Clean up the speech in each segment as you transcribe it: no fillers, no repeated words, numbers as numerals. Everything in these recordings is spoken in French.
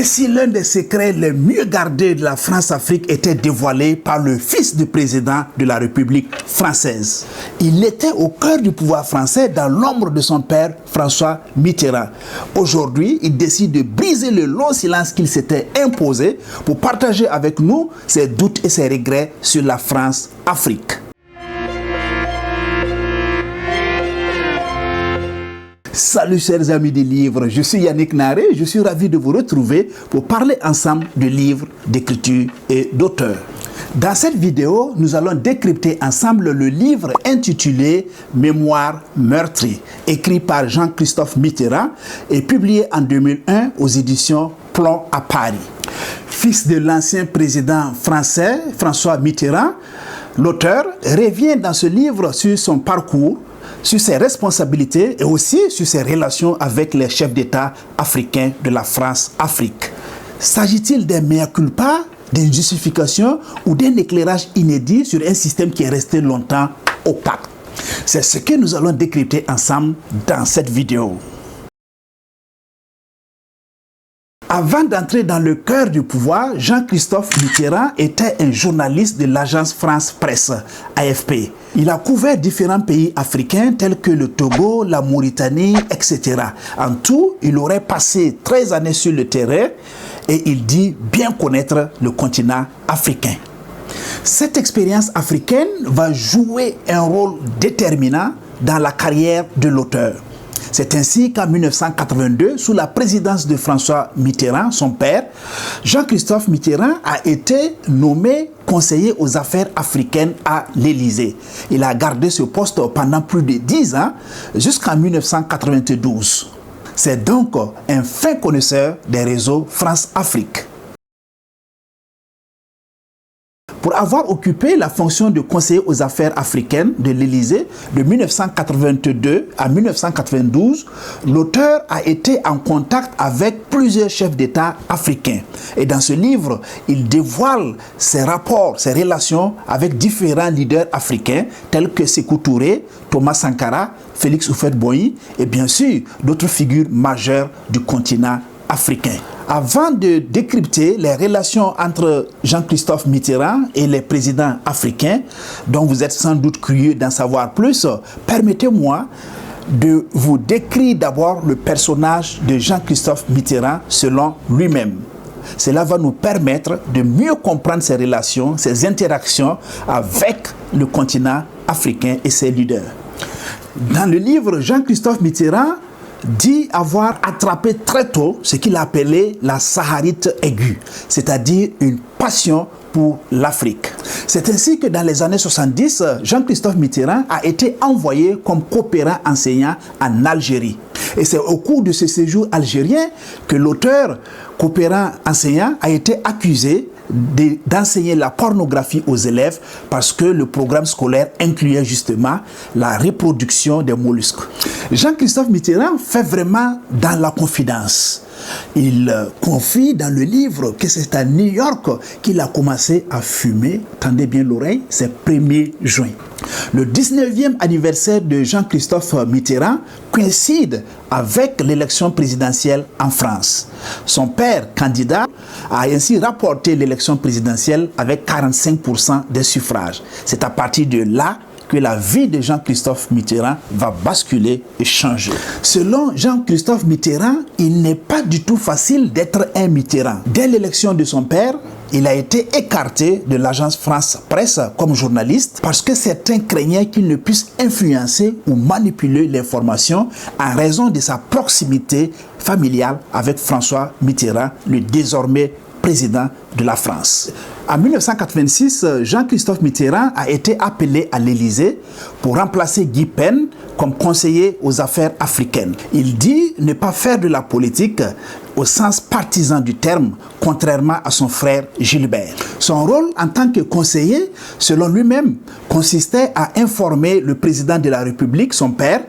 Et si l'un des secrets les mieux gardés de la France-Afrique était dévoilé par le fils du président de la République française? Il était au cœur du pouvoir français dans l'ombre de son père François Mitterrand. Aujourd'hui, il décide de briser le long silence qu'il s'était imposé pour partager avec nous ses doutes et ses regrets sur la France-Afrique. Salut chers amis des livres, je suis Yannick Naré, je suis ravi de vous retrouver pour parler ensemble de livres, d'écriture et d'auteurs. Dans cette vidéo, nous allons décrypter ensemble le livre intitulé « Mémoires meurtries », écrit par Jean-Christophe Mitterrand et publié en 2001 aux éditions Plomb à Paris. Fils de l'ancien président français François Mitterrand, l'auteur revient dans ce livre sur son parcours, sur ses responsabilités et aussi sur ses relations avec les chefs d'État africains de la France-Afrique. S'agit-il d'un mea culpa, d'une justification ou d'un éclairage inédit sur un système qui est resté longtemps opaque? C'est ce que nous allons décrypter ensemble dans cette vidéo. Avant d'entrer dans le cœur du pouvoir, Jean-Christophe Mitterrand était un journaliste de l'agence France Presse, AFP. Il a couvert différents pays africains tels que le Togo, la Mauritanie, etc. En tout, il aurait passé 13 années sur le terrain et il dit bien connaître le continent africain. Cette expérience africaine va jouer un rôle déterminant dans la carrière de l'auteur. C'est ainsi qu'en 1982, sous la présidence de François Mitterrand, son père, Jean-Christophe Mitterrand a été nommé conseiller aux affaires africaines à l'Élysée. Il a gardé ce poste pendant plus de 10 ans, jusqu'en 1992. C'est donc un fin connaisseur des réseaux France-Afrique. Pour avoir occupé la fonction de conseiller aux affaires africaines de l'Élysée de 1982 à 1992, l'auteur a été en contact avec plusieurs chefs d'État africains. Et dans ce livre, il dévoile ses rapports, ses relations avec différents leaders africains tels que Sékou Touré, Thomas Sankara, Félix Houphouët-Boigny et bien sûr d'autres figures majeures du continent africain. Avant de décrypter les relations entre Jean-Christophe Mitterrand et les présidents africains, dont vous êtes sans doute curieux d'en savoir plus, permettez-moi de vous décrire d'abord le personnage de Jean-Christophe Mitterrand selon lui-même. Cela va nous permettre de mieux comprendre ses relations, ses interactions avec le continent africain et ses leaders. Dans le livre, Jean-Christophe Mitterrand dit avoir attrapé très tôt ce qu'il appelait la saharite aiguë, c'est-à-dire une passion pour l'Afrique. C'est ainsi que dans les années 70, Jean-Christophe Mitterrand a été envoyé comme coopérant enseignant en Algérie. Et c'est au cours de ce séjour algérien que l'auteur coopérant enseignant a été accusé d'enseigner la pornographie aux élèves parce que le programme scolaire incluait justement la reproduction des mollusques. Jean-Christophe Mitterrand fait vraiment dans la confidence. Il confie dans le livre que c'est à New York qu'il a commencé à fumer, tendez bien l'oreille, ses premiers joints. Le 19e anniversaire de Jean-Christophe Mitterrand coïncide avec l'élection présidentielle en France. Son père, candidat, a ainsi rapporté l'élection présidentielle avec 45% des suffrages. C'est à partir de là que la vie de Jean-Christophe Mitterrand va basculer et changer. Selon Jean-Christophe Mitterrand, il n'est pas du tout facile d'être un Mitterrand. Dès l'élection de son père, il a été écarté de l'agence France Presse comme journaliste parce que certains craignaient qu'il ne puisse influencer ou manipuler l'information en raison de sa proximité familiale avec François Mitterrand, le désormais président de la France. En 1986, Jean-Christophe Mitterrand a été appelé à l'Élysée pour remplacer Guy Pen comme conseiller aux affaires africaines. Il dit ne pas faire de la politique au sens partisan du terme, contrairement à son frère Gilbert. Son rôle en tant que conseiller, selon lui-même, consistait à informer le président de la République, son père,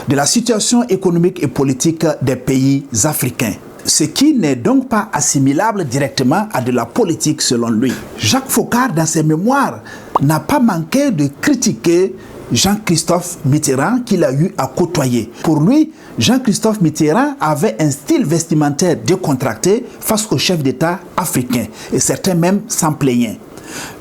de la situation économique et politique des pays africains. Ce qui n'est donc pas assimilable directement à de la politique selon lui. Jacques Foccart, dans ses mémoires, n'a pas manqué de critiquer Jean-Christophe Mitterrand qu'il a eu à côtoyer. Pour lui, Jean-Christophe Mitterrand avait un style vestimentaire décontracté face aux chefs d'État africains et certains même s'en plaignaient.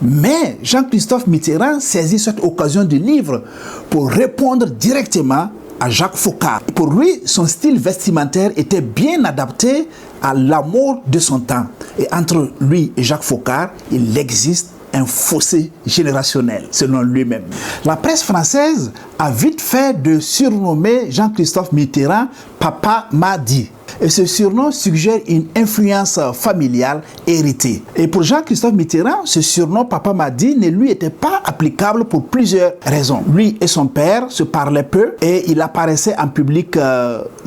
Mais Jean-Christophe Mitterrand saisit cette occasion du livre pour répondre directement à Jacques Foccart. Pour lui, son style vestimentaire était bien adapté à l'amour de son temps. Et entre lui et Jacques Foccart, il existe un fossé générationnel, selon lui-même. La presse française a vite fait de surnommer Jean-Christophe Mitterrand Papa Madi. Et ce surnom suggère une influence familiale héritée. Et pour Jean-Christophe Mitterrand, ce surnom Papa Madi ne lui était pas applicable pour plusieurs raisons. Lui et son père se parlaient peu et il apparaissait en public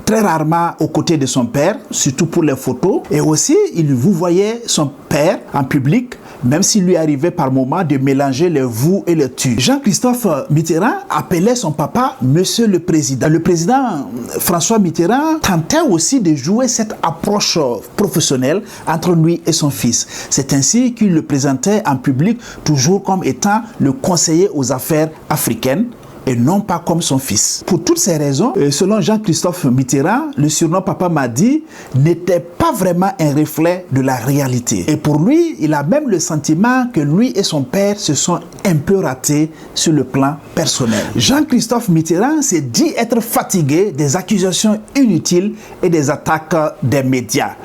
très rarement aux côtés de son père, surtout pour les photos. Et aussi, il vous voyait son père en public, même s'il lui arrivait par moments de mélanger les vous et les tu. Jean-Christophe Mitterrand appelait son papa Monsieur le Président. Le président François Mitterrand tentait aussi de jouer cette approche professionnelle entre lui et son fils. C'est ainsi qu'il le présentait en public toujours comme étant le conseiller aux affaires africaines et non pas comme son fils. Pour toutes ces raisons, selon Jean-Christophe Mitterrand, le surnom Papa Madi n'était pas vraiment un reflet de la réalité. Et pour lui, il a même le sentiment que lui et son père se sont un peu ratés sur le plan personnel. Jean-Christophe Mitterrand s'est dit être fatigué des accusations inutiles et des attaques des médias.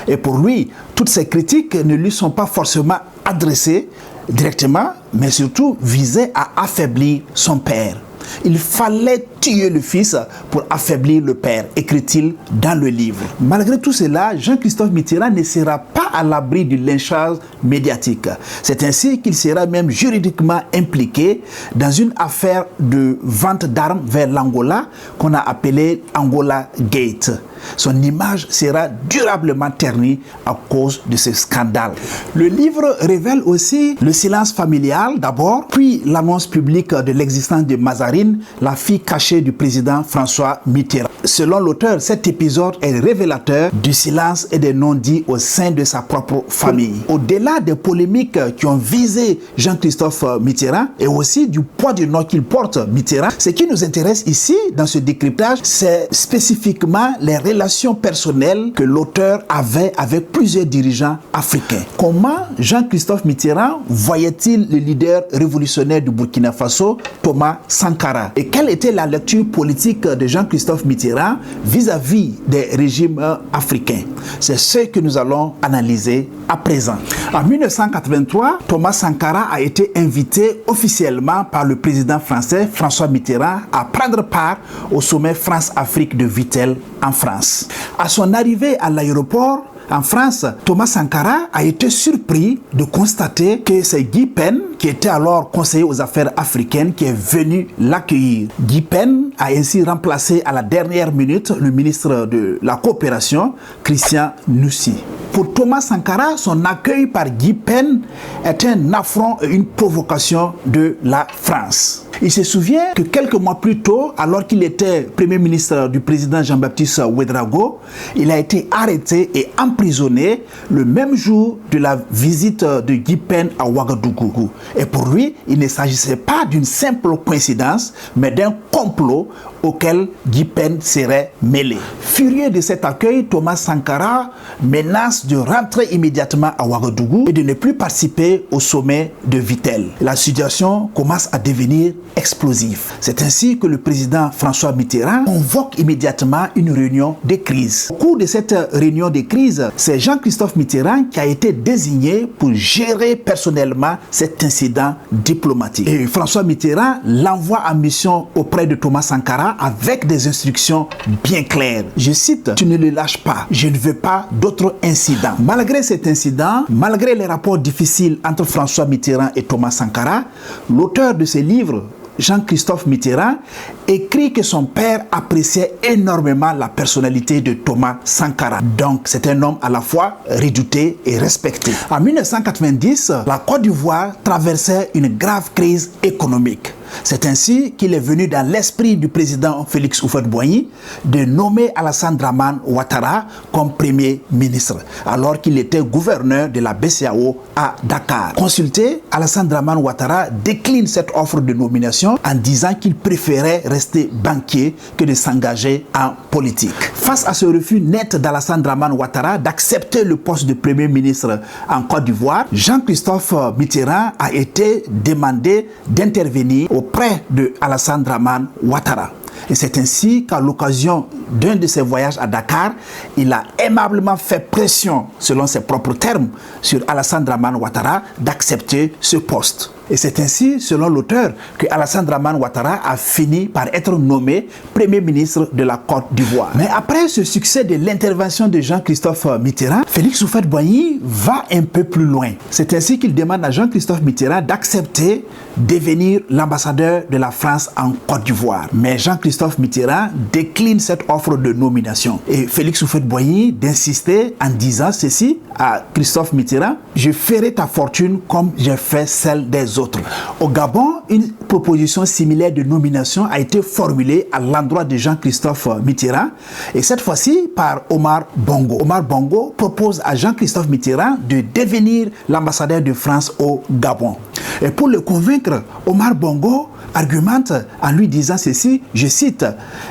Et pour lui, toutes ces critiques ne lui sont pas forcément adressées directement, mais surtout visaient à affaiblir son père. Il fallait tuer le fils pour affaiblir le père, écrit-il dans le livre. Malgré tout cela, Jean-Christophe Mitterrand ne sera pas à l'abri du lynchage médiatique. C'est ainsi qu'il sera même juridiquement impliqué dans une affaire de vente d'armes vers l'Angola qu'on a appelée Angola Gate. Son image sera durablement ternie à cause de ce scandale. Le livre révèle aussi le silence familial d'abord, puis l'annonce publique de l'existence de Mazarine, la fille cachée du président François Mitterrand. Selon l'auteur, cet épisode est révélateur du silence et des non-dits au sein de sa propre famille. Au-delà des polémiques qui ont visé Jean-Christophe Mitterrand et aussi du poids du nom qu'il porte, Mitterrand, ce qui nous intéresse ici dans ce décryptage, c'est spécifiquement les relations personnelles que l'auteur avait avec plusieurs dirigeants africains. Comment Jean-Christophe Mitterrand voyait-il le leader révolutionnaire du Burkina Faso, Thomas Sankara? Et quelle était la lecture politique de Jean-Christophe Mitterrand vis-à-vis des régimes africains? C'est ce que nous allons analyser à présent. En 1983, Thomas Sankara a été invité officiellement par le président français François Mitterrand à prendre part au sommet France-Afrique de Vittel en France. À son arrivée à l'aéroport, en France, Thomas Sankara a été surpris de constater que c'est Guy Pen, qui était alors conseiller aux affaires africaines, qui est venu l'accueillir. Guy Pen a ainsi remplacé à la dernière minute le ministre de la Coopération, Christian Nussy. Pour Thomas Sankara, son accueil par Guy Pen est un affront et une provocation de la France. Il se souvient que quelques mois plus tôt, alors qu'il était Premier ministre du président Jean-Baptiste Ouédraogo, il a été arrêté et emprisonné le même jour de la visite de Guy Pen à Ouagadougou. Et pour lui, il ne s'agissait pas d'une simple coïncidence, mais d'un complot auquel Guy Pen serait mêlé. Furieux de cet accueil, Thomas Sankara menace de rentrer immédiatement à Ouagadougou et de ne plus participer au sommet de Vittel. La situation commence à devenir explosive. C'est ainsi que le président François Mitterrand convoque immédiatement une réunion de crise. Au cours de cette réunion de crise, c'est Jean-Christophe Mitterrand qui a été désigné pour gérer personnellement cet incident diplomatique. Et François Mitterrand l'envoie en mission auprès de Thomas Sankara avec des instructions bien claires. Je cite: « Tu ne le lâches pas, je ne veux pas d'autres incidents. » Malgré cet incident, malgré les rapports difficiles entre François Mitterrand et Thomas Sankara, l'auteur de ce livre, Jean-Christophe Mitterrand, écrit que son père appréciait énormément la personnalité de Thomas Sankara. Donc, c'est un homme à la fois redouté et respecté. En 1990, la Côte d'Ivoire traversait une grave crise économique. C'est ainsi qu'il est venu dans l'esprit du président Félix Houphouët-Boigny de nommer Alassane Dramane Ouattara comme Premier ministre, alors qu'il était gouverneur de la BCEAO à Dakar. Consulté, Alassane Dramane Ouattara décline cette offre de nomination en disant qu'il préférait rester banquier que de s'engager en politique. Face à ce refus net d'Alassane Dramane Ouattara d'accepter le poste de Premier ministre en Côte d'Ivoire, Jean-Christophe Mitterrand a été demandé d'intervenir auprès de Alassane Dramane Ouattara. Et c'est ainsi qu'à l'occasion d'un de ses voyages à Dakar, il a aimablement fait pression, selon ses propres termes, sur Alassane Dramane Ouattara d'accepter ce poste. Et c'est ainsi, selon l'auteur, que Alassane Dramane Ouattara a fini par être nommé Premier ministre de la Côte d'Ivoire. Mais après ce succès de l'intervention de Jean-Christophe Mitterrand, Félix Houphouët-Boigny va un peu plus loin. C'est ainsi qu'il demande à Jean-Christophe Mitterrand d'accepter de devenir l'ambassadeur de la France en Côte d'Ivoire. Mais Jean-Christophe Mitterrand décline cette offre de nomination. Et Félix Houphouët-Boigny d'insister en disant ceci à Christophe Mitterrand: je ferai ta fortune comme j'ai fait celle des autres. Au Gabon, une proposition similaire de nomination a été formulée à l'endroit de Jean-Christophe Mitterrand, et cette fois-ci par Omar Bongo. Omar Bongo propose à Jean-Christophe Mitterrand de devenir l'ambassadeur de France au Gabon. Et pour le convaincre, Omar Bongo argumente en lui disant ceci, je cite: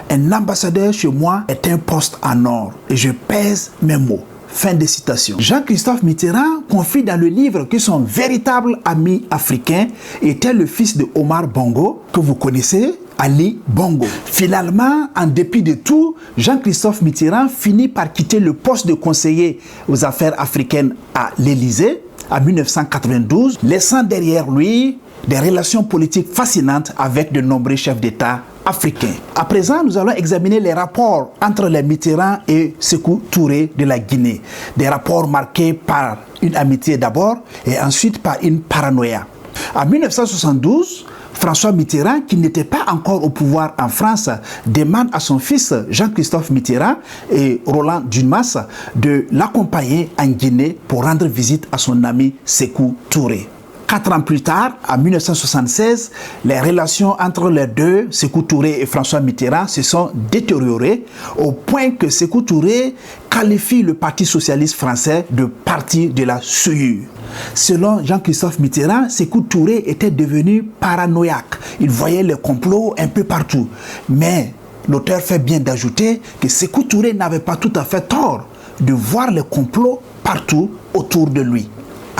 un ambassadeur chez moi est un poste en or et je pèse mes mots. Fin de citation. Jean-Christophe Mitterrand confie dans le livre que son véritable ami africain était le fils de Omar Bongo, que vous connaissez, Ali Bongo. Finalement, en dépit de tout, Jean-Christophe Mitterrand finit par quitter le poste de conseiller aux affaires africaines à l'Élysée en 1992, laissant derrière lui des relations politiques fascinantes avec de nombreux chefs d'État africains. À présent, nous allons examiner les rapports entre les Mitterrand et Sékou Touré de la Guinée. Des rapports marqués par une amitié d'abord et ensuite par une paranoïa. En 1972, François Mitterrand, qui n'était pas encore au pouvoir en France, demande à son fils Jean-Christophe Mitterrand et Roland Dumas de l'accompagner en Guinée pour rendre visite à son ami Sékou Touré. 4 ans plus tard, en 1976, les relations entre les deux, Sékou Touré et François Mitterrand, se sont détériorées au point que Sékou Touré qualifie le Parti socialiste français de parti de la souillure. Selon Jean-Christophe Mitterrand, Sékou Touré était devenu paranoïaque. Il voyait les complots un peu partout. Mais l'auteur fait bien d'ajouter que Sékou Touré n'avait pas tout à fait tort de voir les complots partout autour de lui.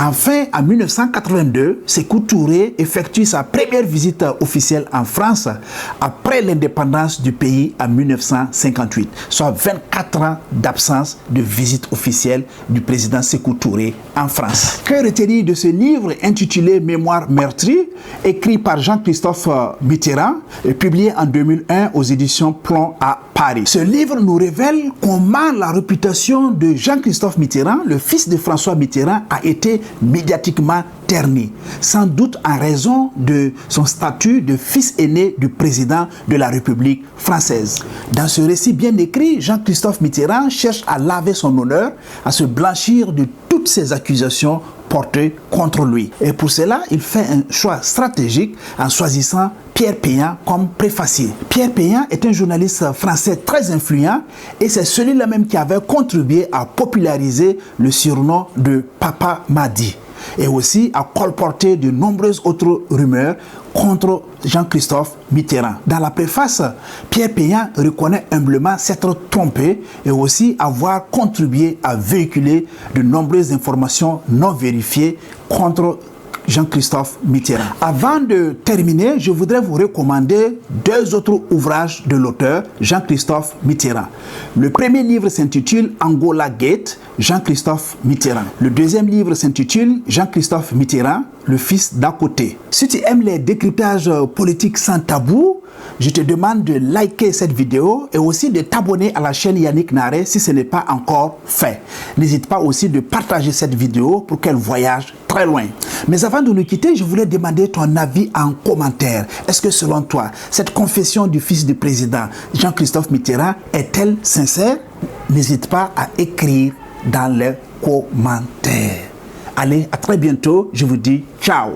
Enfin, en 1982, Sékou Touré effectue sa première visite officielle en France après l'indépendance du pays en 1958, soit 24 ans d'absence de visite officielle du président Sékou Touré en France. Que retenir de ce livre intitulé Mémoires meurtries, écrit par Jean-Christophe Mitterrand et publié en 2001 aux éditions Plomb à Paris. Ce livre nous révèle comment la réputation de Jean-Christophe Mitterrand, le fils de François Mitterrand, a été médiatiquement terni, sans doute en raison de son statut de fils aîné du président de la République française. Dans ce récit bien écrit, Jean-Christophe Mitterrand cherche à laver son honneur, à se blanchir de toutes ces accusations portées contre lui. Et pour cela, il fait un choix stratégique en choisissant Pierre Péan comme préfacier. Pierre Péan est un journaliste français très influent et c'est celui-là même qui avait contribué à populariser le surnom de Papa Madi et aussi à colporter de nombreuses autres rumeurs contre Jean-Christophe Mitterrand. Dans la préface, Pierre Péan reconnaît humblement s'être trompé et aussi avoir contribué à véhiculer de nombreuses informations non vérifiées contre Jean-Christophe Mitterrand. Avant de terminer, je voudrais vous recommander 2 autres ouvrages de l'auteur Jean-Christophe Mitterrand. Le premier livre s'intitule Angola Gate, Jean-Christophe Mitterrand. Le deuxième livre s'intitule Jean-Christophe Mitterrand, le fils d'à côté. Si tu aimes les décryptages politiques sans tabou, je te demande de liker cette vidéo et aussi de t'abonner à la chaîne Yannick Naré si ce n'est pas encore fait. N'hésite pas aussi de partager cette vidéo pour qu'elle voyage très loin. Mais avant de nous quitter, je voulais demander ton avis en commentaire. Est-ce que selon toi, cette confession du fils du président Jean-Christophe Mitterrand est-elle sincère? N'hésite pas à écrire dans les commentaires. Allez, à très bientôt. Je vous dis ciao.